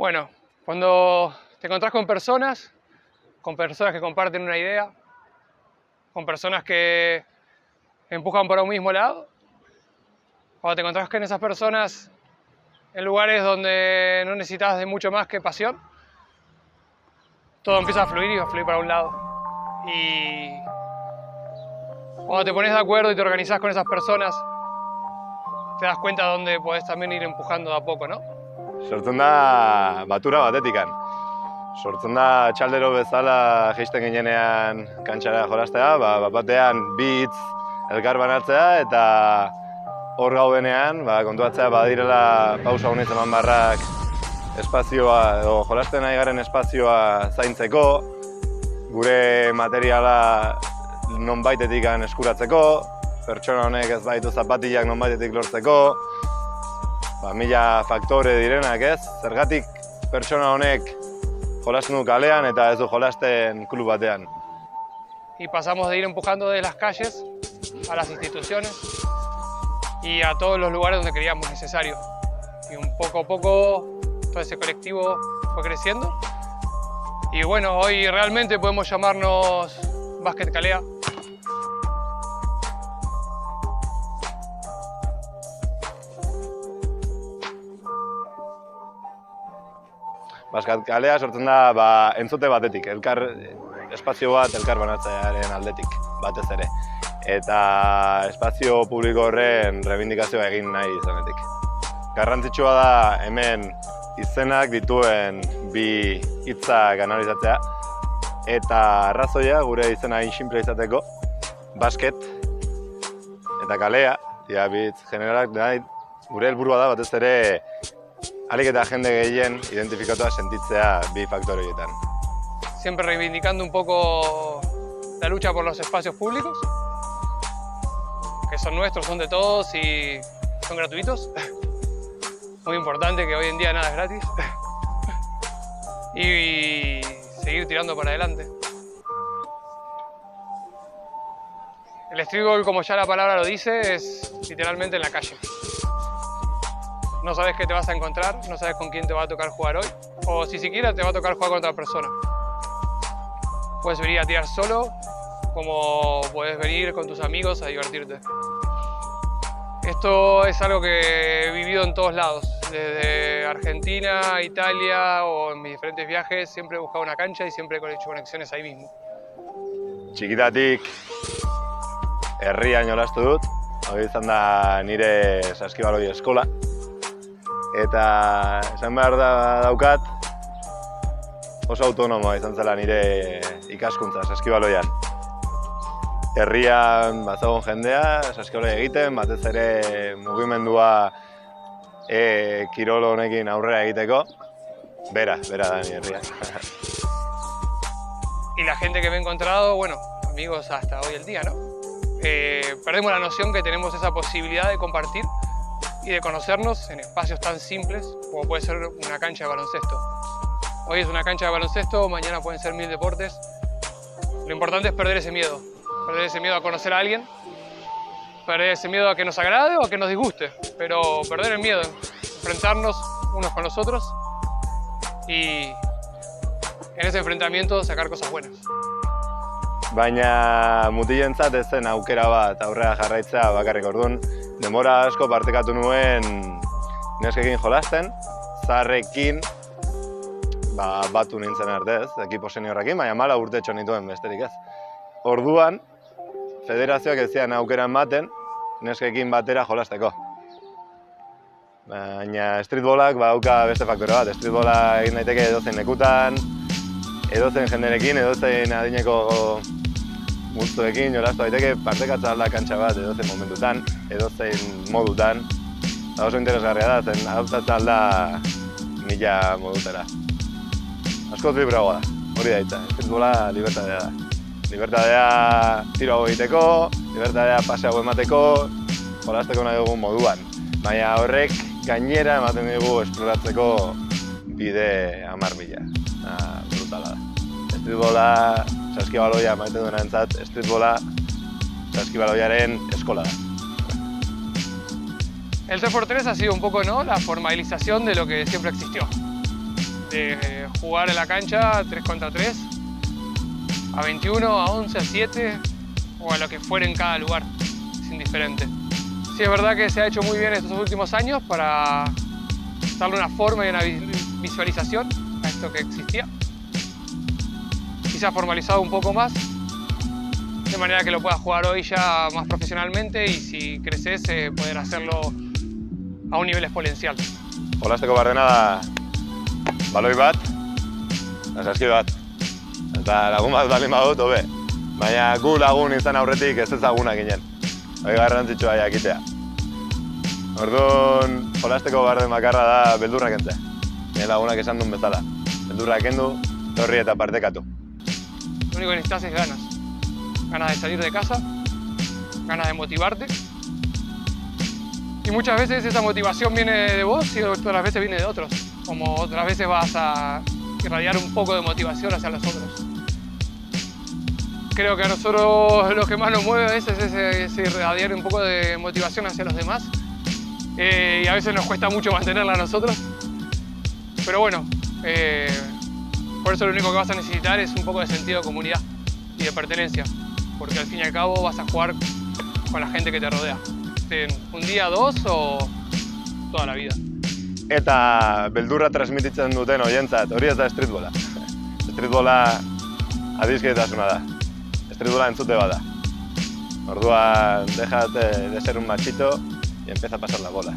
Bueno, cuando te encontrás con personas que comparten una idea, con personas que empujan para un mismo lado, cuando te encontrás con esas personas en lugares donde no necesitas de mucho más que pasión, todo empieza a fluir y va a fluir para un lado. Y cuando te pones de acuerdo y te organizás con esas personas, te das cuenta de dónde podés también ir empujando de a poco, ¿no? Sortzen da batura batetikan. Sortzen da txaldero bezala jaisten ginenean kantxara jolastea, batean bi hitz elkar banatzea eta hor gaudenean kontuatzea badirela pausa honez eman barrak espazioa edo jolasten ari garen espazioa zaintzeko, gure materiala nonbaitetik eskuratzeko, pertsona honek ez baitu zapatillak nonbaitetik lortzeko, mila faktore direnak ez, zergatik pertsona honek jolasten du kalean eta ez du jolasten klub batean. Y pasamos de ir empujando de las calles a las instituciones y a todos los lugares donde creíamos necesario. Y poco a poco todo ese colectivo fue creciendo. Y bueno, hoy realmente podemos llamarnos Básquet Kalea. Básquet Kalea sortzen da entzute batetik, espazio bat elkar banatzearen aldetik, batez ere. Eta espazio publiko horren rebindikazioa egin nahi izanetik. Garrantzitsua da hemen izenak dituen bi hitzak analizatzea eta arrazoia gure izena hain simple izateko, basket eta kalea, bi hitz generalak nahi, gure helburua da batez ere ahalik eta jende gehien identifikatua sentitzea bi faktore horietan. Siempre reivindicando un poco la lucha por los espacios públicos, que son nuestros, son de todos y son gratuitos. Muy importante que hoy en día nada es gratis. Y seguir tirando para adelante. El streetball, como ya la palabra lo dice, es literalmente en la calle. No sabes qué te vas a encontrar, no sabes con quién te va a tocar jugar hoy, o si siquiera te va a tocar jugar con otra persona. Puedes venir a tirar solo, como puedes venir con tus amigos a divertirte. Esto es algo que he vivido en todos lados, desde Argentina, Italia o en mis diferentes viajes, siempre he buscado una cancha y siempre he hecho conexiones ahí mismo. Txikitatik herrian jolastu dut, hori izan da nire saskibaloi eskola. Eta esan behar daukat, oso autonomoa izan zela nire ikaskuntza saskibaloian. Herrian bazagon jendea, saskibaloia egiten, batez ere mugimendua kirol honekin aurrera egiteko, bera da nire herria. Y la gente que me he encontrado, bueno, amigos hasta hoy el día, ¿no? Perdemos la noción que tenemos esa posibilidad de compartir y de conocernos en espacios tan simples como puede ser una cancha de baloncesto. Hoy es una cancha de baloncesto, mañana pueden ser 1000 deportes. Lo importante es perder ese miedo a conocer a alguien, perder ese miedo a que nos agrade o a que nos disguste, pero perder el miedo, enfrentarnos unos con los otros y en ese enfrentamiento sacar cosas buenas. Baina mutilentzat ez zen aukera bat aurrera jarraitzea bakarrik, orduan denbora asko partekatu nuen neskekin jolasten, zaharrekin batu nintzen arte ez, ekipo seniorrekin, baina 14 urtetxo nituen besterik ez. Orduan, federazioak ez zian aukera ematen neskekin batera jolasteko. Baina streetballak badauka beste faktore bat, streetballa egin daiteke edozein lekutan, edozein jenderekin, edozein adineko multzoekin jolastu daiteke, partekatza alda kantxa bat edozein momentutan, edozein modutan. Eta oso interesgarria da, zen adaptatza alda 1000 modutara. Askoz libragoa da, hori da hitza, streetballa libertadea da. Libertadea tiro egiteko, libertadea paseago emateko, jolasteko nahi dugun moduan. Baina horrek gainera ematen dugu esploratzeko bide 10.000. Brutala da. Streetballa, saskibaloia maite duena entzat, streetballa, saskibaloiaren eskola da. El 3x3 ha sido un poco, ¿no?, la formalización de lo que siempre existió. de jugar en la cancha 3 contra 3, a 21, a 11, a 7 o a lo que fuera en cada lugar, es indiferente. Sí, es verdad que se ha hecho muy bien estos últimos años para darle una forma y una visualización a esto que existía. Quizás formalizado un poco más, de manera que lo puedas jugar hoy ya más profesionalmente y si creces poder hacerlo a un nivel exponencial. Jolasteko bardena da baloi bat, saski bat. Eta lagun bat baldin badut, hobe. Baina gu lagun izan aurretik ez ezagunak ginen. Hori garrantzitsua jakitea. Orduan, jolasteko barden bakarra da beldurra kentzea. Nire lagunak esan duen bezala. Beldurra kendu, torri eta partekatu. Lo único que necesitas es ganas. Ganas de salir de casa, ganas de motivarte. Y muchas veces esa motivación viene de vos y otras veces viene de otros. Como otras veces vas a irradiar un poco de motivación hacia los otros. Creo que a nosotros lo que más nos mueve a veces es irradiar un poco de motivación hacia los demás. Y a veces nos cuesta mucho mantenerla a nosotros. Pero bueno, por eso lo único que vas a necesitar es un poco de sentido de comunidad y de pertenencia. Porque al fin y al cabo vas a jugar con la gente que te rodea. Un día, dos o toda la vida. Eta beldurra transmititzen duten horientzat, hori ez da streetbola. Streetbola adizkietasuna da. Streetbola entzute bada. Orduan, déjate de ser un machito y empieza a pasar la bola.